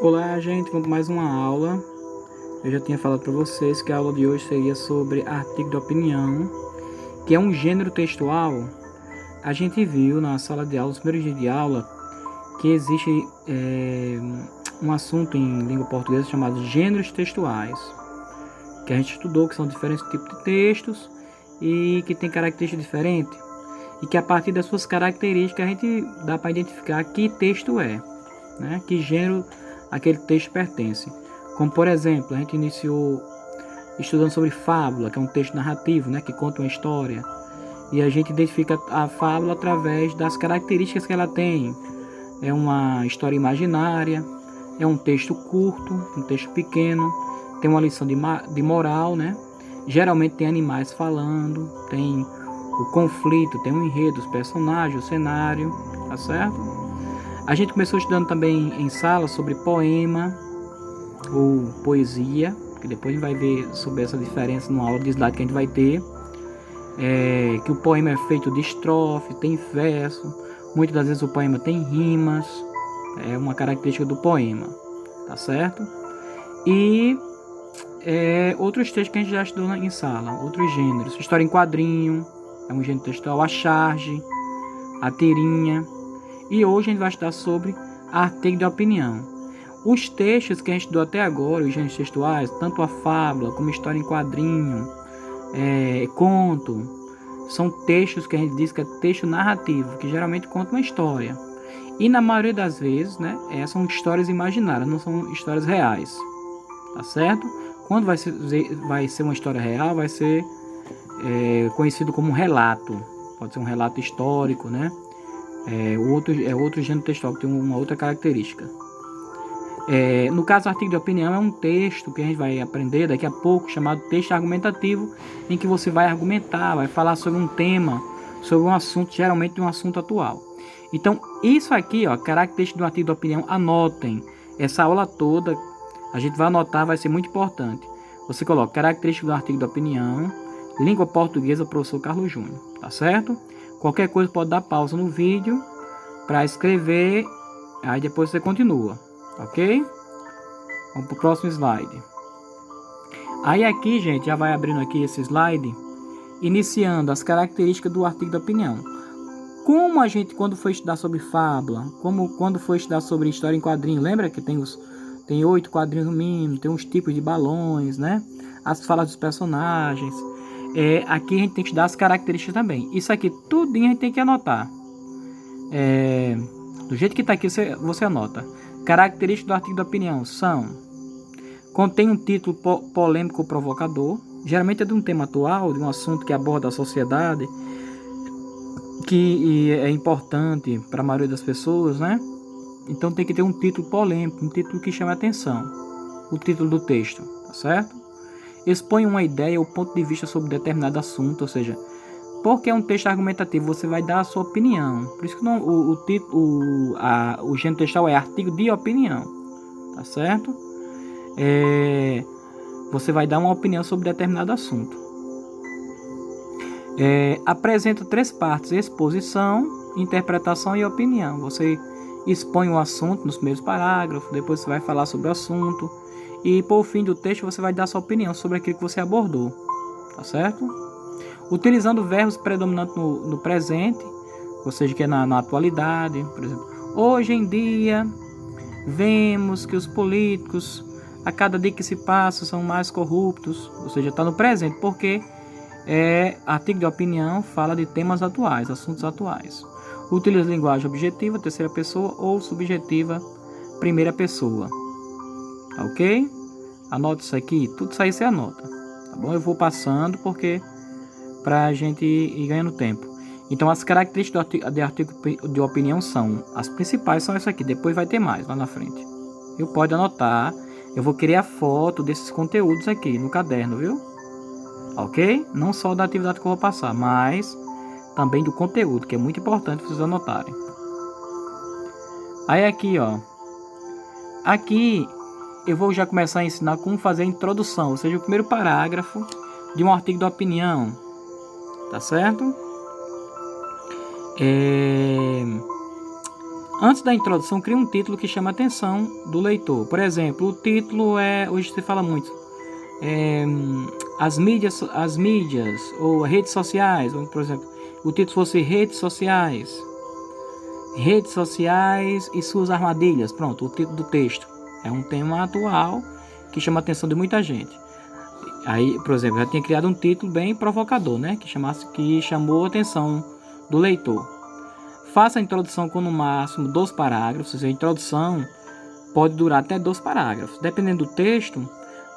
Olá, gente, vamos para mais uma aula. Eu já tinha falado para vocês que a aula de hoje seria sobre artigo de opinião, que é um gênero textual. A gente viu na sala de aula, nos primeiros dias de aula, que existe um assunto em língua portuguesa chamado gêneros textuais, que a gente estudou que são diferentes tipos de textos e que tem características diferentes, e que a partir das suas características a gente dá para identificar que texto é, né? Que gênero aquele texto pertence. Como por exemplo, a gente iniciou estudando sobre fábula, que é um texto narrativo, né, que conta uma história. E a gente identifica a fábula através das características que ela tem. É uma história imaginária, é um texto curto, um texto pequeno, tem uma lição de moral, né? Geralmente tem animais falando, tem o conflito, tem um enredo, os personagens, o cenário, tá certo? A gente começou estudando também em sala sobre poema ou poesia, que depois a gente vai ver sobre essa diferença numa aula de slide que a gente vai ter. Que o poema é feito de estrofe, tem verso, muitas das vezes o poema tem rimas, é uma característica do poema, tá certo? E outros textos que a gente já estudou em sala, outros gêneros, história em quadrinho, é um gênero textual, a charge, a tirinha, e hoje a gente vai estudar sobre artigo de opinião. Os textos que a gente estudou até agora, os gêneros textuais, tanto a fábula como história em quadrinho, conto, são textos que a gente diz que é texto narrativo, que geralmente conta uma história. E na maioria das vezes, né, são histórias imaginárias, não são histórias reais. Tá certo? Quando vai ser uma história real, vai ser conhecido como um relato. Pode ser um relato histórico, né? Outro gênero textual que tem uma outra característica. No caso, o artigo de opinião é um texto que a gente vai aprender daqui a pouco, chamado texto argumentativo, em que você vai argumentar, vai falar sobre um tema, sobre um assunto, geralmente um assunto atual. Então, isso aqui, ó, característica do artigo de opinião, anotem. Essa aula toda, a gente vai anotar, vai ser muito importante. Você coloca característica do artigo de opinião, língua portuguesa, professor Carlos Júnior, tá certo? Qualquer coisa pode dar pausa no vídeo para escrever, aí depois você continua. Ok? Vamos para o próximo slide. Aí aqui, gente, já vai abrindo aqui esse slide, iniciando as características do artigo de opinião. Como a gente, quando foi estudar sobre fábula, quando foi estudar sobre história em quadrinho, lembra que tem 8 quadrinhos no mínimo, tem uns tipos de balões, né? As falas dos personagens. Aqui a gente tem que estudar as características também. Isso aqui tudinho a gente tem que anotar. Do jeito que está aqui, você anota. Características do artigo de opinião são: contém um título polêmico ou provocador, geralmente é de um tema atual, de um assunto que aborda a sociedade, que é importante para a maioria das pessoas, né? Então tem que ter um título polêmico, um título que chame a atenção, o título do texto, tá certo? Expõe uma ideia ou ponto de vista sobre determinado assunto, ou seja, porque é um texto argumentativo, você vai dar a sua opinião. Por isso que o gênero textual é artigo de opinião, tá certo? Você vai dar uma opinião sobre determinado assunto. Apresenta 3 partes: exposição, interpretação e opinião. Você expõe o assunto nos primeiros parágrafos, depois você vai falar sobre o assunto, e por fim do texto você vai dar sua opinião sobre aquilo que você abordou, tá certo? Utilizando verbos predominantes no presente, ou seja, que é na atualidade. Por exemplo, hoje em dia vemos que os políticos, a cada dia que se passa, são mais corruptos, ou seja, está no presente, porque artigo de opinião fala de temas atuais, assuntos atuais. Utiliza linguagem objetiva, terceira pessoa, ou subjetiva, primeira pessoa. Ok? Anota isso aqui, tudo isso aí você anota, tá bom? Eu vou passando porque para a gente ir ganhando tempo. Então, as características de artigo de opinião são, as principais são essas aqui, depois vai ter mais lá na frente. Pode anotar, eu vou querer a foto desses conteúdos aqui no caderno, viu? Ok? Não só da atividade que eu vou passar, mas também do conteúdo, que é muito importante vocês anotarem. Aí aqui, ó. Aqui eu vou já começar a ensinar como fazer a introdução, ou seja, o primeiro parágrafo de um artigo de opinião. Tá certo? Antes da introdução, cria um título que chama a atenção do leitor. Por exemplo, o título hoje se fala muito, as mídias ou redes sociais. Por exemplo, o título fosse redes sociais e suas armadilhas. Pronto, o título do texto é um tema atual que chama a atenção de muita gente. Aí, por exemplo, já tinha criado um título bem provocador, né? Que chamou a atenção do leitor. Faça a introdução com no máximo 2 parágrafos. A introdução pode durar até 2 parágrafos. Dependendo do texto,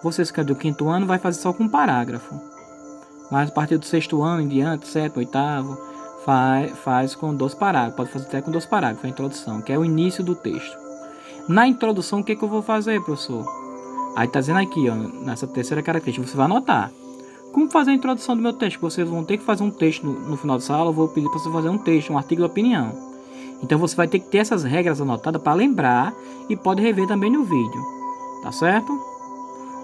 vocês que é do 5º ano vai fazer só com um parágrafo. Mas a partir do 6º ano em diante, 7º, 8º, faz com 2 parágrafos. Pode fazer até com 2 parágrafos a introdução, que é o início do texto. Na introdução, o que eu vou fazer, professor? Aí tá dizendo aqui, ó, nessa terceira característica, você vai anotar. Como fazer a introdução do meu texto? Vocês vão ter que fazer um texto no final dessa aula. Eu vou pedir para você fazer um texto, um artigo de opinião. Então você vai ter que ter essas regras anotadas para lembrar e pode rever também no vídeo. Tá certo?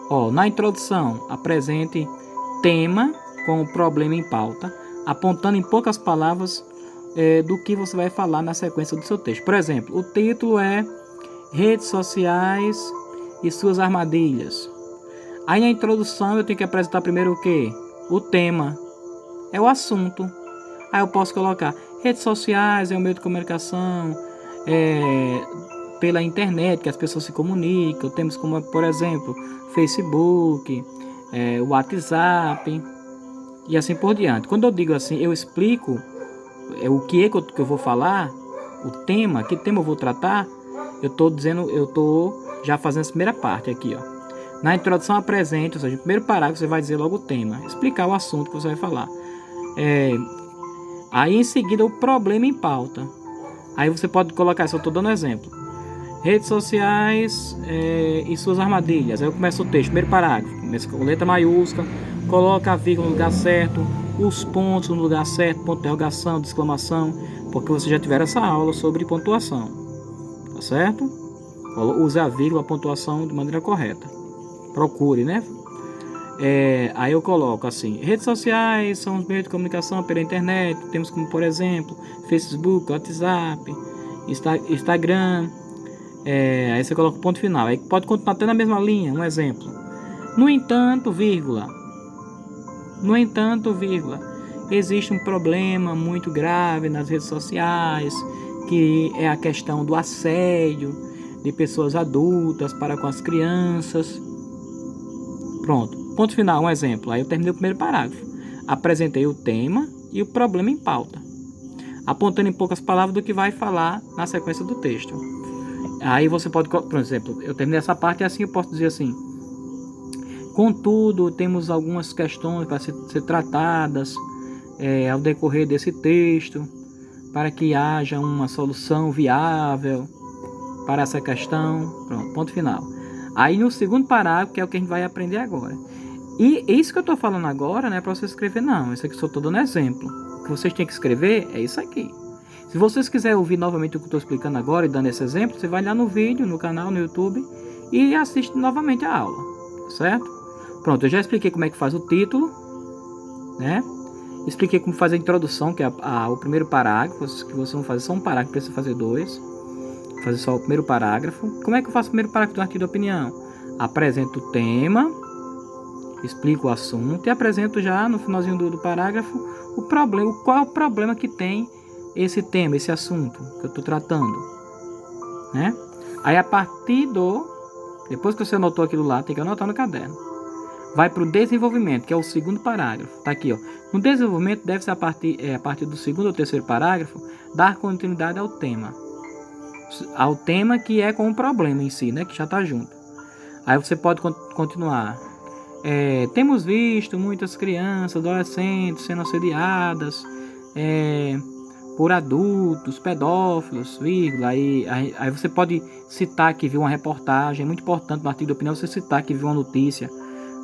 Ó, na introdução, apresente tema com o problema em pauta, apontando em poucas palavras do que você vai falar na sequência do seu texto. Por exemplo, o título é Redes Sociais e suas armadilhas. Aí na introdução eu tenho que apresentar primeiro o quê? O tema. É o assunto. Aí eu posso colocar redes sociais, é o meio de comunicação, pela internet que as pessoas se comunicam. Temos como, por exemplo, Facebook, WhatsApp e assim por diante. Quando eu digo assim, eu explico o que eu vou falar, o tema, que tema eu vou tratar, eu estou já fazendo essa primeira parte aqui, ó. Na introdução apresente, ou seja, no primeiro parágrafo você vai dizer logo o tema, explicar o assunto que você vai falar. Aí em seguida o problema em pauta. Aí você pode colocar, se eu estou dando exemplo, redes sociais e suas armadilhas. Aí eu começo o texto, primeiro parágrafo, começa com letra maiúscula, coloca a vírgula no lugar certo, os pontos no lugar certo, ponto de interrogação, de exclamação, porque você já tiver essa aula sobre pontuação, tá certo? Use a vírgula, a pontuação de maneira correta. Procure, né? Aí eu coloco assim, redes sociais são os meios de comunicação pela internet. Temos como, por exemplo, Facebook, WhatsApp, Instagram. Aí você coloca o ponto final. Aí pode continuar até na mesma linha, um exemplo. No entanto, vírgula, existe um problema muito grave nas redes sociais, que é a questão do assédio de pessoas adultas para com as crianças. Pronto, ponto final, um exemplo. Aí eu terminei o primeiro parágrafo. Apresentei o tema e o problema em pauta, apontando em poucas palavras do que vai falar na sequência do texto. Aí você pode, por exemplo, eu terminei essa parte e assim eu posso dizer assim: contudo, temos algumas questões para ser tratadas ao decorrer desse texto, para que haja uma solução viável para essa questão. Pronto, ponto final. Aí no segundo parágrafo, que é o que a gente vai aprender agora. E isso que eu estou falando agora não é para você escrever, não. Isso aqui só estou dando exemplo. O que vocês têm que escrever é isso aqui. Se vocês quiserem ouvir novamente o que eu estou explicando agora e dando esse exemplo, você vai lá no vídeo, no canal, no YouTube e assiste novamente a aula, certo? Pronto, eu já expliquei como é que faz o título, né? Expliquei como fazer a introdução, que é o primeiro parágrafo, que vocês vão fazer só um parágrafo, precisa fazer 2. Fazer só o primeiro parágrafo. Como é que eu faço o primeiro parágrafo do artigo de opinião? Apresento o tema, explico o assunto e apresento já no finalzinho do parágrafo o problema, qual é o problema que tem esse tema, esse assunto que eu estou tratando, né? Aí a partir depois que você anotou aquilo lá, tem que anotar no caderno. Vai para o desenvolvimento, que é o segundo parágrafo. Tá aqui, ó. No desenvolvimento deve-se a partir do segundo ou terceiro parágrafo dar continuidade ao tema que é com o problema em si, né, que já está junto. Aí você pode continuar. Temos visto muitas crianças, adolescentes sendo assediadas por adultos, pedófilos, vírgula. Aí você pode citar que viu uma reportagem, é muito importante no artigo de opinião você citar que viu uma notícia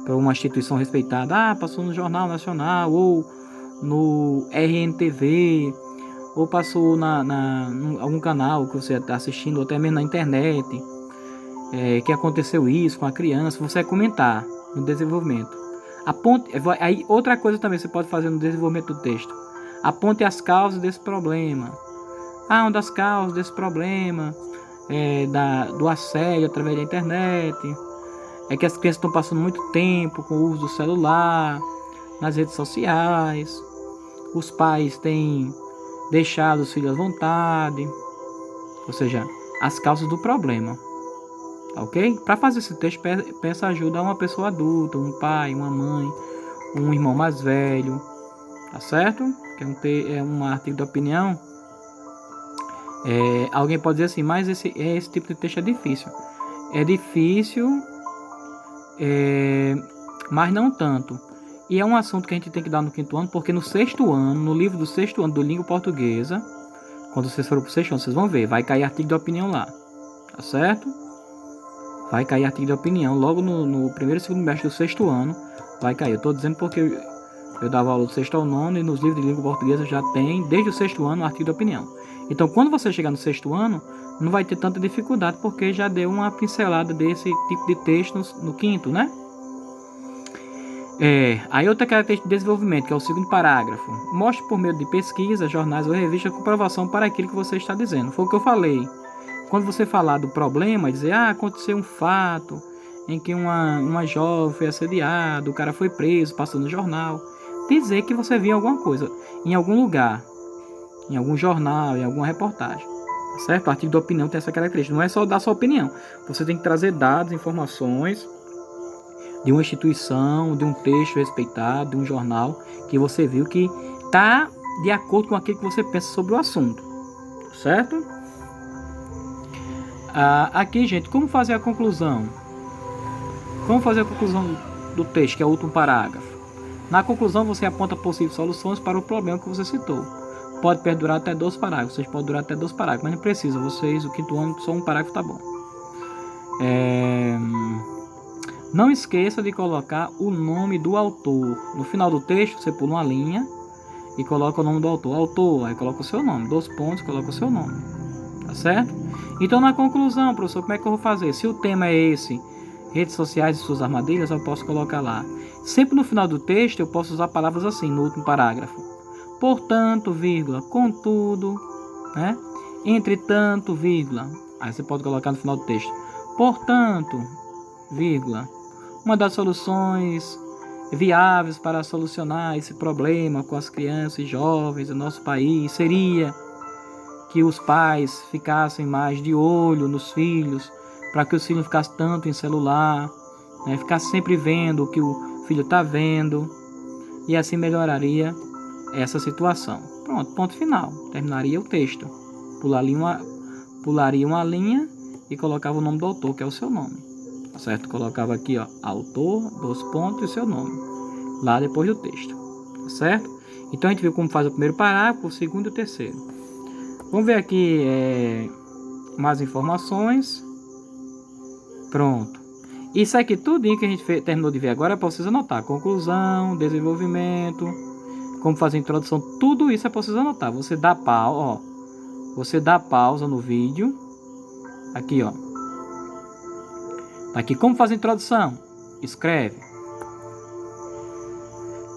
para uma instituição respeitada. Passou no Jornal Nacional ou no RNTV, ou passou em algum canal que você está assistindo, ou até mesmo na internet, que aconteceu isso com a criança. Você vai comentar no desenvolvimento. Aí outra coisa também você pode fazer no desenvolvimento do texto: aponte as causas desse problema. Uma das causas desse problema do assédio através da internet é que as crianças estão passando muito tempo com o uso do celular, nas redes sociais, os pais têm deixado os filhos à vontade, ou seja, as causas do problema, ok? Para fazer esse texto, peça ajuda a uma pessoa adulta, um pai, uma mãe, um irmão mais velho, tá certo? Que é um artigo de opinião. Alguém pode dizer assim, mas esse tipo de texto é difícil. É difícil, mas não tanto. E é um assunto que a gente tem que dar no 5º ano, porque no 6º ano, no livro do 6º ano do língua portuguesa, quando vocês forem pro 6º ano, vocês vão ver, vai cair artigo de opinião lá, tá certo? Vai cair artigo de opinião, logo no primeiro e segundo mêstre do 6º ano, vai cair. Eu tô dizendo porque eu dava aula do 6º ao 9º, e nos livros de língua portuguesa já tem, desde o 6º ano, o artigo de opinião. Então, quando você chegar no 6º ano, não vai ter tanta dificuldade, porque já deu uma pincelada desse tipo de texto no 5º, né? Aí outra característica de desenvolvimento, que é o 2º parágrafo. Mostre por meio de pesquisa, jornais ou revistas a comprovação para aquilo que você está dizendo. Foi o que eu falei. Quando você falar do problema, dizer, aconteceu um fato em que uma jovem foi assediada, o cara foi preso, passou no jornal. Dizer que você viu alguma coisa, em algum lugar, em algum jornal, em alguma reportagem. Tá certo? O artigo de opinião tem essa característica. Não é só dar sua opinião. Você tem que trazer dados, informações de uma instituição, de um texto respeitado, de um jornal que você viu que está de acordo com aquilo que você pensa sobre o assunto, certo? Aqui, gente, como fazer a conclusão? Como fazer a conclusão do texto, que é o último parágrafo? Na conclusão, você aponta possíveis soluções para o problema que você citou. Pode perdurar até 12 parágrafos, vocês podem durar até 12 parágrafos, mas não precisa, vocês, o 5º ano, só um parágrafo tá bom. Não esqueça de colocar o nome do autor. No final do texto, você pula uma linha e coloca o nome do autor. Autor, aí coloca o seu nome. 2 pontos, coloca o seu nome. Tá certo? Então, na conclusão, professor, como é que eu vou fazer? Se o tema é esse, redes sociais e suas armadilhas, eu posso colocar lá. Sempre no final do texto, eu posso usar palavras assim, no último parágrafo. Portanto, vírgula, contudo, né? Entretanto, vírgula. Aí você pode colocar no final do texto. Portanto, vírgula, uma das soluções viáveis para solucionar esse problema com as crianças e jovens do nosso país seria que os pais ficassem mais de olho nos filhos, para que os filhos não ficassem tanto em celular, né? Ficassem sempre vendo o que o filho está vendo, e assim melhoraria essa situação. Pronto, ponto final. Terminaria o texto. Pularia uma linha e colocava o nome do autor, que é o seu nome. Tá certo? Colocava aqui, ó, autor, 2 pontos e o seu nome. Lá depois do texto. Tá certo? Então a gente viu como faz o primeiro parágrafo, o segundo e o terceiro. Vamos ver aqui mais informações. Pronto. Isso aqui tudo que a gente terminou de ver agora é para vocês anotar. Conclusão, desenvolvimento, como fazer a introdução, tudo isso é para vocês anotar. Você dá pausa, ó. Você dá pausa no vídeo. Aqui, ó. Tá aqui, como fazer a introdução? Escreve.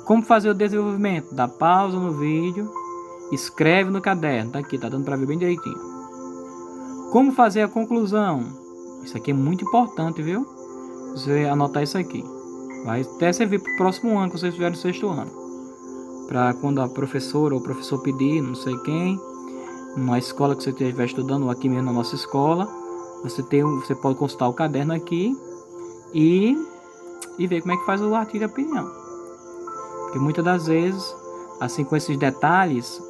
Como fazer o desenvolvimento? Dá pausa no vídeo. Escreve no caderno. Tá aqui, tá dando para ver bem direitinho. Como fazer a conclusão? Isso aqui é muito importante, viu? Você anotar isso aqui. Vai até servir para o próximo ano, que vocês estiverem no 6º ano. Para quando a professora ou o professor pedir, não sei quem, numa escola que você estiver estudando, ou aqui mesmo na nossa escola, você pode consultar o caderno aqui e ver como é que faz o artigo de opinião. Porque muitas das vezes, assim, com esses detalhes,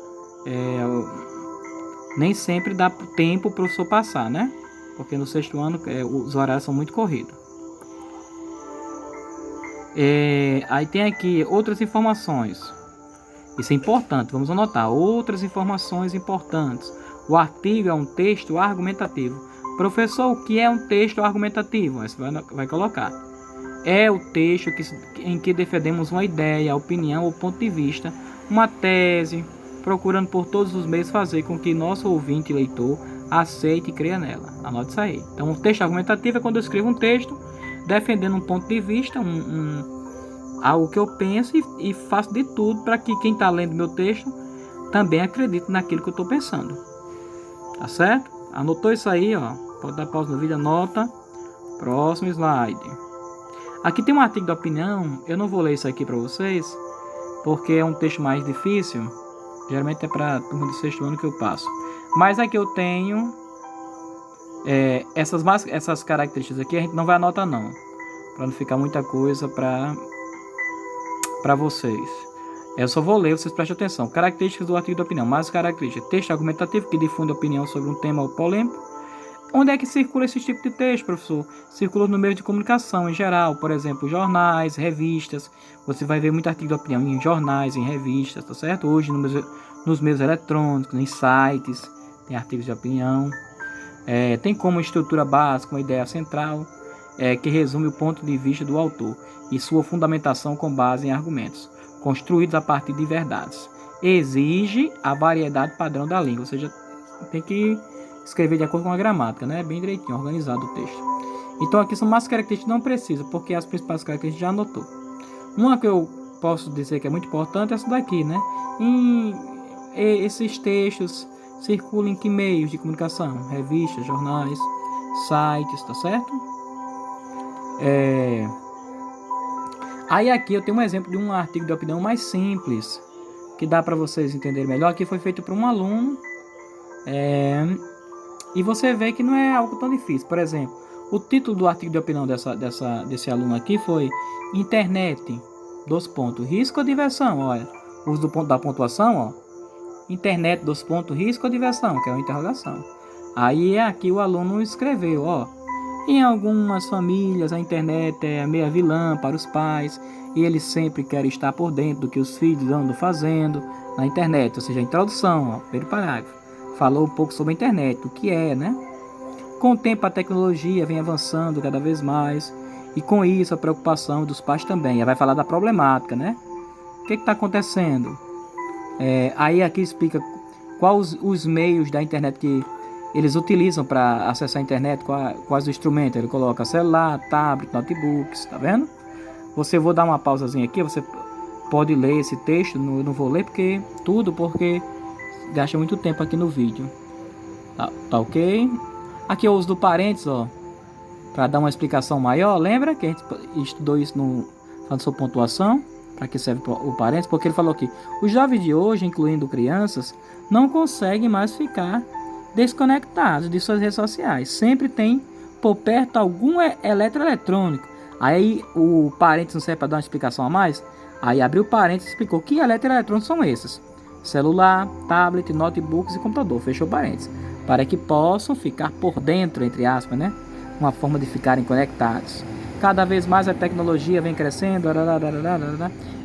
nem sempre dá tempo para o professor passar, né? Porque no 6º ano os horários são muito corridos. Aí tem aqui outras informações. Isso é importante, vamos anotar. Outras informações importantes. O artigo é um texto argumentativo. Professor, o que é um texto argumentativo? Você vai colocar. É o texto em que defendemos uma ideia, opinião ou ponto de vista, uma tese, procurando por todos os meios fazer com que nosso ouvinte e leitor aceite e creia nela. Anote isso aí. Então, um texto argumentativo é quando eu escrevo um texto defendendo um ponto de vista, algo que eu penso e faço de tudo para que quem está lendo meu texto também acredite naquilo que eu estou pensando. Tá certo? Anotou isso aí, ó. Pode dar pausa no vídeo, anota. Próximo slide. Aqui tem um artigo de opinião. Eu não vou ler isso aqui para vocês, porque é um texto mais difícil. Geralmente é para turma do 6º ano que eu passo. Mas aqui eu tenho essas características aqui. A gente não vai anotar não, para não ficar muita coisa para vocês. Eu só vou ler, vocês prestem atenção. Características do artigo de opinião. Mais características. Texto argumentativo que difunde opinião sobre um tema polêmico. Onde é que circula esse tipo de texto, professor? Circula no meio de comunicação em geral, por exemplo, jornais, revistas. Você vai ver muito artigo de opinião em jornais, em revistas, tá certo? Hoje nos meios eletrônicos, em sites, tem artigos de opinião. Tem como estrutura básica uma ideia central, que resume o ponto de vista do autor e sua fundamentação com base em argumentos, construídos a partir de verdades. Exige a variedade padrão da língua, ou seja, tem que escrever de acordo com a gramática, né? Bem direitinho, organizado o texto. Então aqui são mais características que não precisa, porque as principais características já anotou. Uma que eu posso dizer que é muito importante é essa daqui, né? Esses textos circulam em que meios de comunicação? Revistas, jornais, sites, tá certo? Aí aqui eu tenho um exemplo de um artigo de opinião mais simples, que dá para vocês entenderem melhor. Aqui foi feito por um aluno, e você vê que não é algo tão difícil. Por exemplo, o título do artigo de opinião desse aluno aqui foi Internet, risco ou diversão? Olha, uso do ponto da pontuação, ó. Internet, risco ou diversão? Que é uma interrogação. Aí aqui o aluno escreveu, ó. Em algumas famílias a internet é meia vilã para os pais e eles sempre querem estar por dentro do que os filhos andam fazendo na internet. Ou seja, a introdução, ó, primeiro parágrafo. Falou um pouco sobre a internet, o que é, né? Com o tempo a tecnologia vem avançando cada vez mais e com isso a preocupação dos pais também. Aí vai falar da problemática, né? O que está acontecendo? Aí aqui explica quais os meios da internet que eles utilizam para acessar a internet, quais os instrumentos. Ele coloca celular, tablet, notebooks, tá vendo? Vou dar uma pausazinha aqui, você pode ler esse texto, eu não vou ler porque gasta muito tempo aqui no vídeo. Tá ok? Aqui eu uso do parênteses, ó, para dar uma explicação maior. Lembra que a gente estudou isso falando sobre pontuação? Para que serve o parênteses? Porque ele falou aqui: os jovens de hoje, incluindo crianças, não conseguem mais ficar desconectados de suas redes sociais. Sempre tem por perto algum eletroeletrônico. Aí o parênteses não serve para dar uma explicação a mais? Aí abriu o parênteses e explicou que eletroeletrônicos são esses: celular, tablet, notebooks e computador. Fechou parênteses. Para que possam ficar por dentro, entre aspas, né? Uma forma de ficarem conectados. Cada vez mais a tecnologia vem crescendo.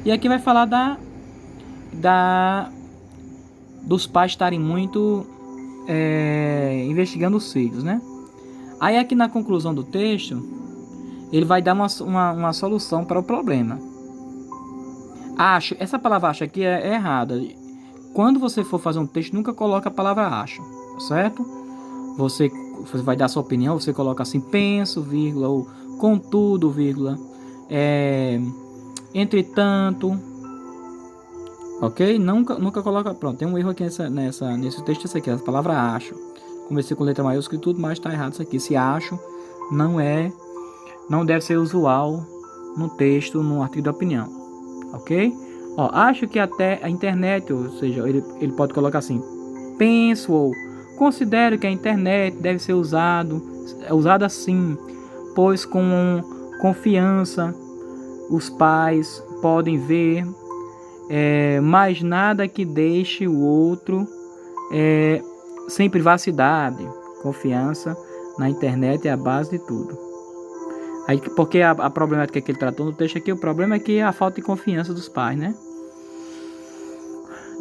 E aqui vai falar dos pais estarem muito investigando os filhos, né? Aí aqui na conclusão do texto, ele vai dar uma solução para o problema. Acho, essa palavra acho aqui é errada. Quando você for fazer um texto, nunca coloca a palavra acho, certo? Você vai dar sua opinião, você coloca assim, penso, vírgula, ou contudo, vírgula, entretanto, ok? Nunca coloca, pronto, tem um erro aqui nesse texto, esse aqui, a palavra acho. Comecei com letra maiúscula e tudo, mas está errado isso aqui. Esse acho não deve ser usual no texto, no artigo de opinião, ok? Ó, acho que até a internet, ou seja, ele pode colocar assim, penso ou considero que a internet deve ser usada assim, pois com confiança os pais podem ver, mas nada que deixe o outro sem privacidade. Confiança na internet é a base de tudo. Aí, porque a problemática que ele tratou no texto aqui, o problema é que a falta de confiança dos pais, né?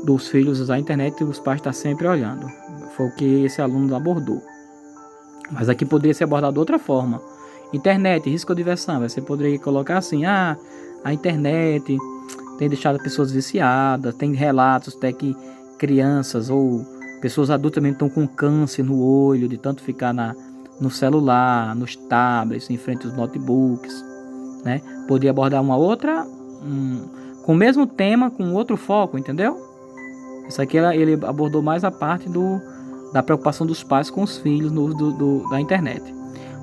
Dos filhos usar a internet e os pais estão sempre olhando. Foi o que esse aluno abordou. Mas aqui poderia ser abordado de outra forma. Internet, risco ou diversão. Você poderia colocar assim, a internet tem deixado pessoas viciadas, tem relatos até que crianças ou pessoas adultas também estão com câncer no olho, de tanto ficar no celular, nos tablets, em frente aos notebooks, né? Poderia abordar uma outra, com o mesmo tema, com outro foco, entendeu? Isso aqui ele abordou mais a parte do da preocupação dos pais com os filhos no uso da internet.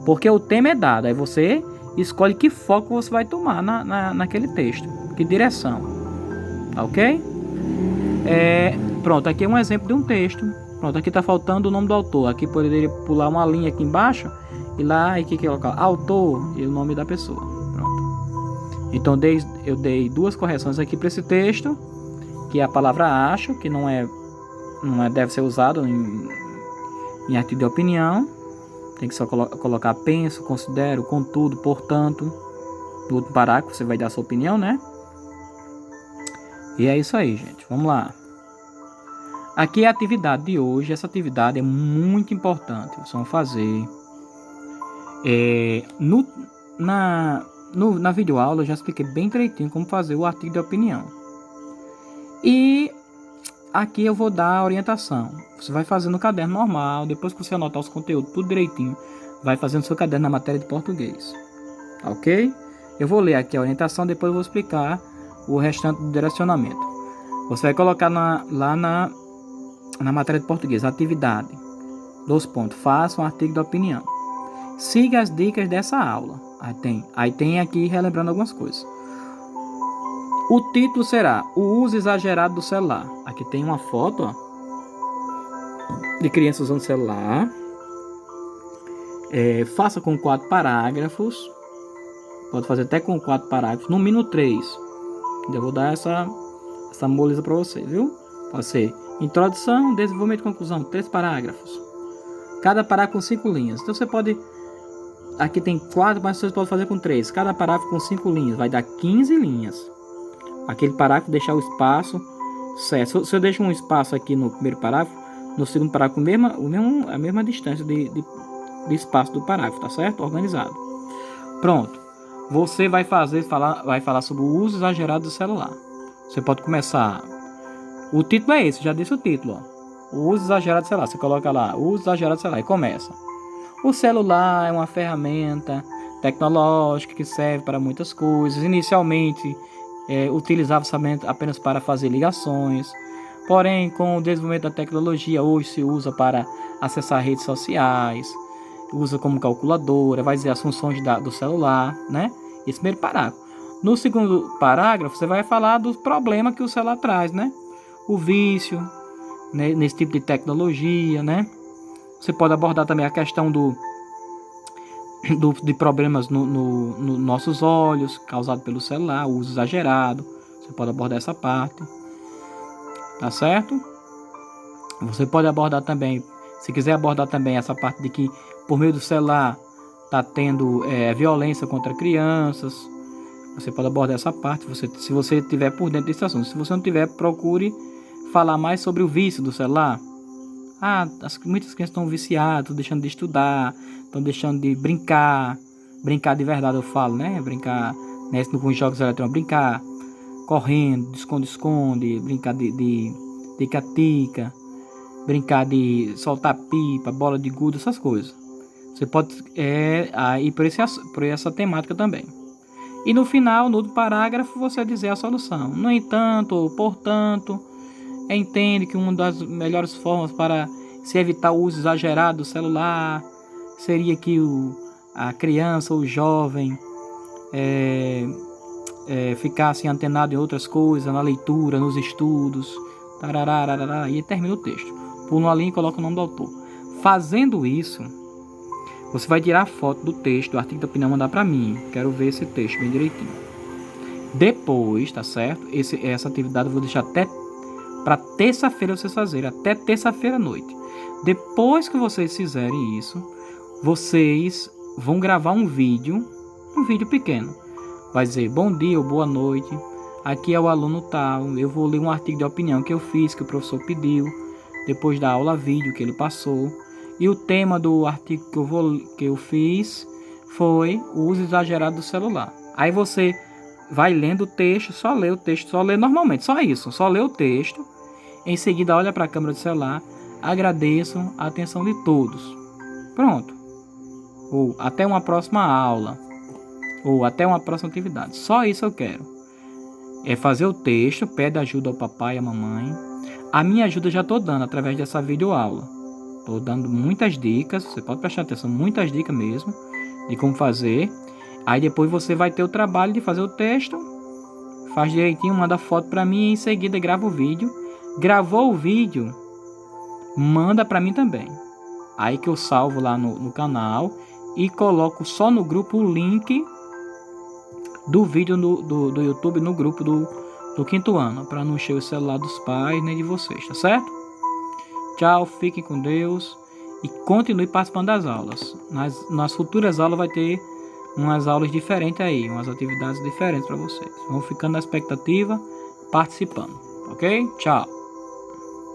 Porque o tema é dado, aí você escolhe que foco você vai tomar naquele texto, que direção, tá ok? Pronto, aqui é um exemplo de um texto. Pronto, aqui está faltando o nome do autor. Aqui poderia pular uma linha aqui embaixo e lá, aqui que colocar autor e o nome da pessoa. Pronto. Então eu dei 2 correções aqui para esse texto, que é a palavra acho, que não deve ser usado em artigo de opinião. Tem que só colocar penso, considero, contudo, portanto. No último parágrafo você vai dar a sua opinião, né? E é isso aí, gente. Vamos lá. Aqui é a atividade de hoje. Essa atividade é muito importante. Vocês vão fazer. Na videoaula eu já expliquei bem direitinho como fazer o artigo de opinião. E aqui eu vou dar a orientação. Você vai fazer no caderno normal. Depois que você anotar os conteúdos tudo direitinho, vai fazer no seu caderno na matéria de português. Ok? Eu vou ler aqui a orientação, depois eu vou explicar o restante do direcionamento. Você vai colocar lá na matéria de português, atividade. 2 pontos. Faça um artigo de opinião. Siga as dicas dessa aula. Aí tem aqui relembrando algumas coisas. O título será o uso exagerado do celular. Aqui tem uma foto, ó, de crianças usando celular. Faça com 4 parágrafos. Pode fazer até com 4 parágrafos, no mínimo 3. Eu vou dar essa moleza para você, viu? Pode ser introdução, desenvolvimento e conclusão, 3 parágrafos. Cada parágrafo com 5 linhas. Então você pode... Aqui tem 4, mas você pode fazer com 3. Cada parágrafo com 5 linhas. Vai dar 15 linhas. Aquele parágrafo deixar o espaço certo. Se eu deixo um espaço aqui no primeiro parágrafo, no segundo parágrafo a mesma distância de espaço do parágrafo, tá certo? Organizado. Pronto. Você vai falar sobre o uso exagerado do celular. Você pode começar. O título é esse, já disse o título, ó. O uso exagerado do celular. Você coloca lá, o uso exagerado do celular e começa. O celular é uma ferramenta tecnológica que serve para muitas coisas. Inicialmente, utilizava-se apenas para fazer ligações. Porém, com o desenvolvimento da tecnologia, hoje se usa para acessar redes sociais, usa como calculadora, vai dizer as funções do celular, né? Esse primeiro parágrafo. No segundo parágrafo, você vai falar do problema que o celular traz, né? O vício, né? Nesse tipo de tecnologia, né? Você pode abordar também a questão de problemas nos nossos olhos, causado pelo celular, o uso exagerado. Você pode abordar essa parte. Tá certo? Você pode abordar também, se quiser abordar também essa parte de que por meio do celular está tendo violência contra crianças. Você pode abordar essa parte, se você estiver por dentro desse assunto. Se você não tiver, procure falar mais sobre o vício do celular. Muitas crianças estão viciadas, estão deixando de estudar, estão deixando de brincar. Brincar de verdade eu falo, né? Brincar com os jogos eletrônicos, brincar correndo, de esconde-esconde, brincar de tica-tica, brincar de soltar pipa, bola de gude, essas coisas. Você pode ir por essa temática também. E no final, no parágrafo, você dizer a solução. No entanto, ou portanto, entende que uma das melhores formas para se evitar o uso exagerado do celular seria que a criança ou o jovem ficasse antenado em outras coisas, na leitura, nos estudos, e termina o texto. Pula uma linha e coloca o nome do autor. Fazendo isso, você vai tirar a foto do texto, do artigo da opinião, mandar para mim. Quero ver esse texto bem direitinho. Depois, tá certo? Essa atividade eu vou deixar até para terça-feira vocês fazerem, até terça-feira à noite. Depois que vocês fizerem isso, vocês vão gravar um vídeo pequeno. Vai dizer bom dia ou boa noite. Aqui é o aluno tal. Eu vou ler um artigo de opinião que eu fiz, que o professor pediu, depois da aula vídeo que ele passou. E o tema do artigo que eu fiz foi o uso exagerado do celular. Aí você vai lendo o texto, só lê o texto, só lê normalmente, só isso, só lê o texto. Em seguida olha para a câmera do celular, agradeço a atenção de todos. Pronto. Ou até uma próxima aula. Ou até uma próxima atividade. Só isso eu quero. É fazer o texto, pede ajuda ao papai e à mamãe. A minha ajuda eu já estou dando através dessa videoaula. Tô dando muitas dicas, você pode prestar atenção, muitas dicas mesmo, de como fazer. Aí depois você vai ter o trabalho de fazer o texto, faz direitinho, manda foto para mim e em seguida grava o vídeo. Gravou o vídeo, manda para mim também. Aí que eu salvo lá no canal e coloco só no grupo o link do vídeo do YouTube no grupo do 5º ano, para não encher o celular dos pais nem de vocês, tá certo? Tchau, fiquem com Deus e continue participando das aulas. Nas futuras aulas vai ter umas aulas diferentes aí, umas atividades diferentes para vocês. Vão ficando na expectativa, participando, ok? Tchau.